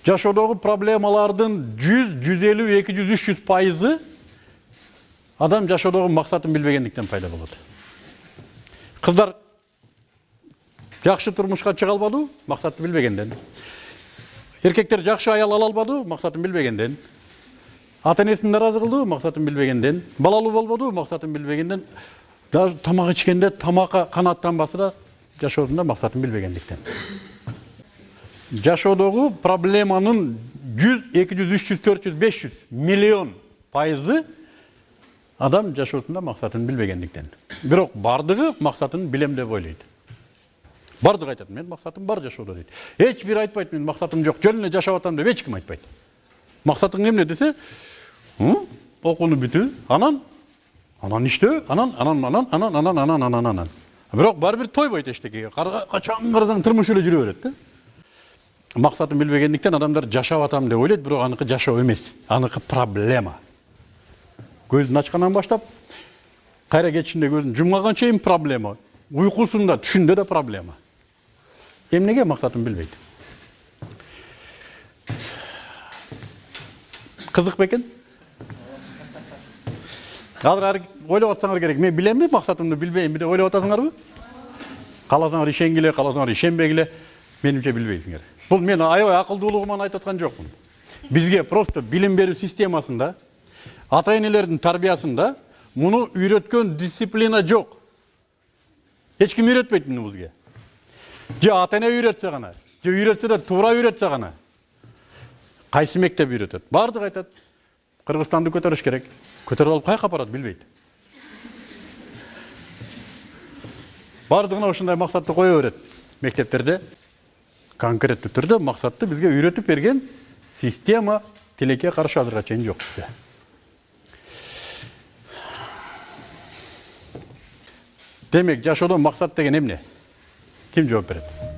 Жашоодогу проблемалардын 100, 150, 200, 300% адам жашоодогу максатын билбегендиктен пайда болот. Кыздар жакшы турмушка чыга албады, максатын билбегенден. Эркектер жакшы аял ала албады, максатын билбегенден. Ата-энесин наразы кылды, максатын билбегенден. Балалуу болбоду, максатын билбегенден. Даже тамак ичкенде тамакка канааттанбасы да жашоодунда максатын билбегендиктен. Жашоодогу проблеманын 100, 200, 300, 400, 500 миллион пайызы адам жашоосунда максатын билбегендиктен. Бирок бардыгы максатын билем деп ойлойт. Бардыгы айтат, мен максатым бар жашоодо дейт. Эч бири айтпайт, мен максатым жок, жөн эле жашап атам деп эч ким айтпайт. Максатың эмне десе, окууну бүтүү, анан иштөө, анан. Бирок баары бир тойбойт эчтекеге. Качан карасаң турмуш эле жүрө берет да. Максатын билбегендиктен адамдар жашап атам деп ойлойт, бирок аныкы жашоо эмес, аныкы проблема. Көзүн ачкандан баштап, кайра кетишинде көзүн жумганга чейин проблема. Уйкусунда, түшүндө да проблема. Эмнеге максатын билбейт? Кызык бекен? Азыр ойлоп атсаңар керек. Мен билемби, максатымды билбеймби деп ойлоп атасыңарбы? Кааласаңар ишенгиле, кааласаңар ишенбегиле, менимче билбейсиңер. Бул мен аябай акылдуулугуман айтып аткан жокмун. Бизге просто билим берүү системасында, ата-энелердин тарбиясында муну үйрөткөн дисциплина жок. Эч ким үйрөтпөйт муну бизге. Же ата-эне үйрөтсө гана, же үйрөтсө да туура үйрөтсө гана. Кайсы мектеп үйрөтөт? Бардыгы айтат, Кыргызстанды көтөрүш керек. Көтөрүп алып кайка барат билбейт. Бардыгына ушундай максатты кое берет. Мектептерде конкреттүү түрдө максатты бизге үйрөтүп берген система тилекке каршы азырга чейин жок бизде. Демек, жашоодо максат деген эмне? Ким жооп берет?